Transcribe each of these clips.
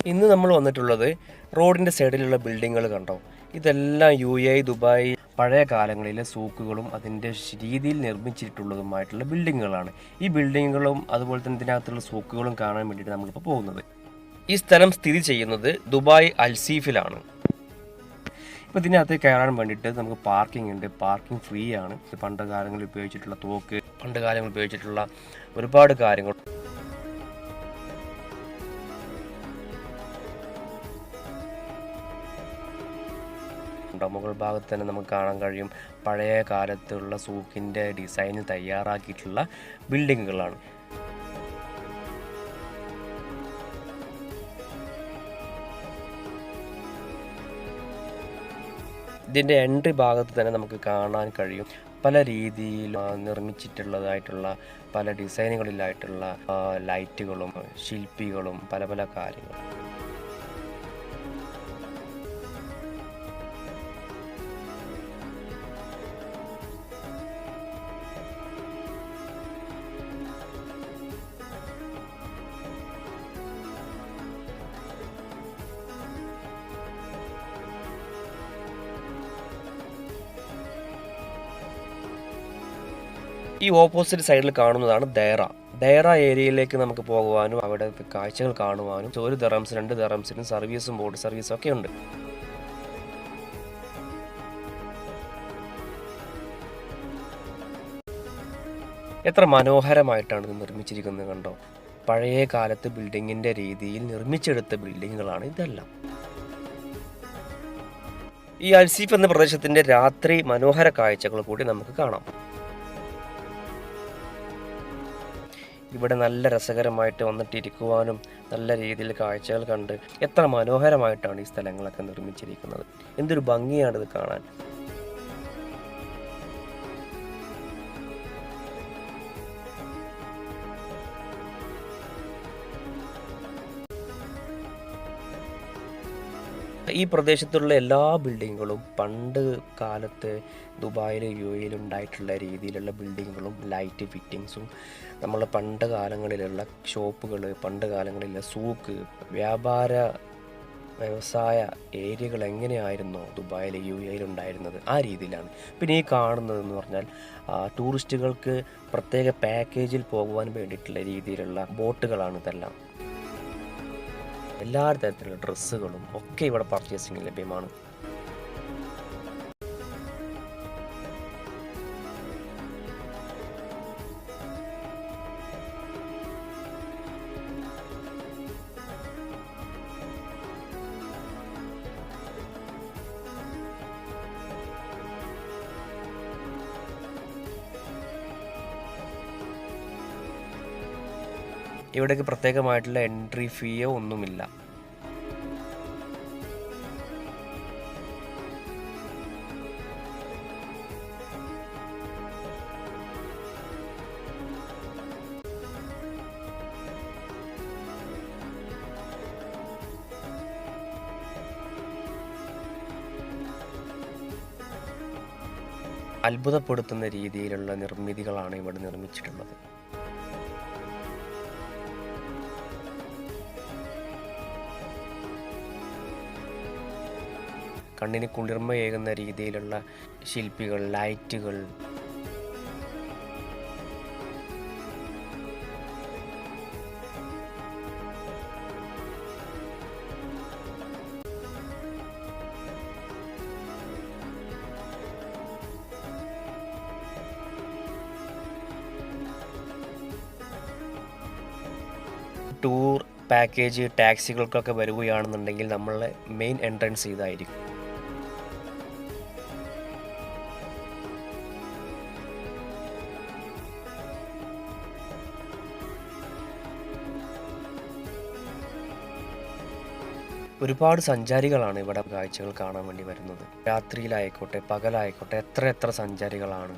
ഇന്ന് നമ്മൾ വന്നിട്ടുള്ളത് റോഡിൻ്റെ സൈഡിലുള്ള ബിൽഡിങ്ങുകൾ കണ്ടോ. ഇതെല്ലാം UAE, ദുബായ് പഴയ കാലങ്ങളിലെ സൂക്കുകളും അതിൻ്റെ രീതിയിൽ നിർമ്മിച്ചിട്ടുള്ളതുമായിട്ടുള്ള ബിൽഡിങ്ങുകളാണ്. ഈ ബിൽഡിങ്ങുകളും അതുപോലെ തന്നെ ഇതിനകത്തുള്ള സൂക്കുകളും കാണാൻ വേണ്ടിയിട്ട് നമ്മളിപ്പോൾ പോകുന്നത്. ഈ സ്ഥലം സ്ഥിതി ചെയ്യുന്നത് ദുബായ് അൽസീഫിലാണ്. ഇപ്പോൾ ഇതിനകത്ത് കയറാൻ വേണ്ടിയിട്ട് നമുക്ക് പാർക്കിംഗ് ഉണ്ട്. പാർക്കിംഗ് ഫ്രീ ആണ്. പണ്ട് കാലങ്ങളിൽ ഉപയോഗിച്ചിട്ടുള്ള തോക്ക്, പണ്ട് കാലങ്ങളിൽ ഉപയോഗിച്ചിട്ടുള്ള ഒരുപാട് കാര്യങ്ങൾ മുകൾ ഭാഗത്ത് തന്നെ നമുക്ക് കാണാൻ കഴിയും. പഴയ കാലത്തുള്ള സൂക്കിൻ്റെ ഡിസൈനിൽ തയ്യാറാക്കിയിട്ടുള്ള ബിൽഡിങ്ങുകളാണ്. ഇതിൻ്റെ എൻട്രി ഭാഗത്ത് തന്നെ നമുക്ക് കാണാൻ കഴിയും പല രീതിയിൽ നിർമ്മിച്ചിട്ടുള്ളതായിട്ടുള്ള പല ഡിസൈനുകളിലായിട്ടുള്ള ലൈറ്റുകളും ശില്പികളും പല പല കാര്യങ്ങളും. ഈ ഓപ്പോസിറ്റ് സൈഡിൽ കാണുന്നതാണ് ദൈറ ഏരിയയിലേക്ക് നമുക്ക് പോകുവാനും അവിടെ കാഴ്ചകൾ കാണുവാനും 1 ദിർഹംസ് 2 ദിർഹംസിനും സർവീസും ബോട്ട് സർവീസും ഒക്കെ ഉണ്ട്. എത്ര മനോഹരമായിട്ടാണ് ഇത് നിർമ്മിച്ചിരിക്കുന്നത് കണ്ടോ. പഴയ കാലത്ത് ബിൽഡിങ്ങിൻ്റെ രീതിയിൽ നിർമ്മിച്ചെടുത്ത ബിൽഡിങ്ങുകളാണ് ഇതെല്ലാം. ഈ അൽസീഫ് എന്ന പ്രദേശത്തിൻ്റെ രാത്രി മനോഹര കാഴ്ചകൾ കൂടി നമുക്ക് കാണാം. ഇവിടെ നല്ല രസകരമായിട്ട് വന്നിട്ടിരിക്കുവാനും നല്ല രീതിയിൽ കാഴ്ചകൾ കണ്ട് എത്ര മനോഹരമായിട്ടാണ് ഈ സ്ഥലങ്ങളൊക്കെ നിർമ്മിച്ചിരിക്കുന്നത്. എന്തൊരു ഭംഗിയാണിത് കാണാൻ. ഈ പ്രദേശത്തുള്ള എല്ലാ ബിൽഡിങ്ങുകളും പണ്ട് കാലത്ത് ദുബായിൽ UAE ഉണ്ടായിട്ടുള്ള രീതിയിലുള്ള ബിൽഡിങ്ങുകളും ലൈറ്റ് ഫിറ്റിങ്സും നമ്മളെ പണ്ട് കാലങ്ങളിലുള്ള ഷോപ്പുകൾ, പണ്ട് കാലങ്ങളിലുള്ള സൂക്ക്, വ്യാപാര വ്യവസായ ഏരിയകൾ എങ്ങനെയായിരുന്നോ ദുബായിൽ UAE ഉണ്ടായിരുന്നത് ആ രീതിയിലാണ്. പിന്നെ ഈ കാണുന്നതെന്ന് പറഞ്ഞാൽ ടൂറിസ്റ്റുകൾക്ക് പ്രത്യേക പാക്കേജിൽ പോകുവാൻ വേണ്ടിയിട്ടുള്ള രീതിയിലുള്ള ബോട്ടുകളാണ് ഇതെല്ലാം. എല്ലാ തരത്തിലുള്ള ഡ്രസ്സുകളും ഒക്കെ ഇവിടെ പർച്ചേസിംഗ് ലഭ്യമാണ്. ഇവിടേക്ക് പ്രത്യേകമായിട്ടുള്ള എൻട്രി ഫീയോ ഒന്നുമില്ല. അത്ഭുതപ്പെടുത്തുന്ന രീതിയിലുള്ള നിർമ്മിതികളാണ് ഇവിടെ നിർമ്മിച്ചിട്ടുള്ളത്. കണ്ണിന് കുളിർമയേകുന്ന രീതിയിലുള്ള ശില്പികൾ, ലൈറ്റുകൾ, ടൂർ പാക്കേജ് ടാക്സികൾക്കൊക്കെ വരികയാണെന്നുണ്ടെങ്കിൽ നമ്മളെ മെയിൻ എൻട്രൻസ് ഇതായിരിക്കും. ഒരുപാട് സഞ്ചാരികളാണ് ഇവിടെ കാഴ്ചകൾ കാണാൻ വേണ്ടി വരുന്നത്. രാത്രിയിലായിക്കോട്ടെ പകലായിക്കോട്ടെ എത്ര സഞ്ചാരികളാണ്.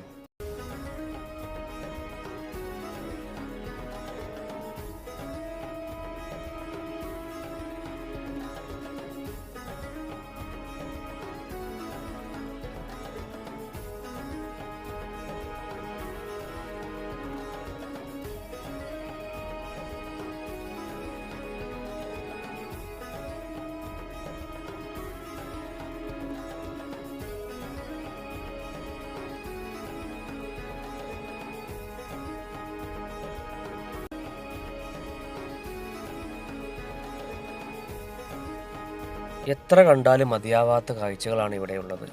എത്ര കണ്ടാലും മതിയാവാത്ത കാഴ്ചകളാണ് ഇവിടെയുള്ളത്.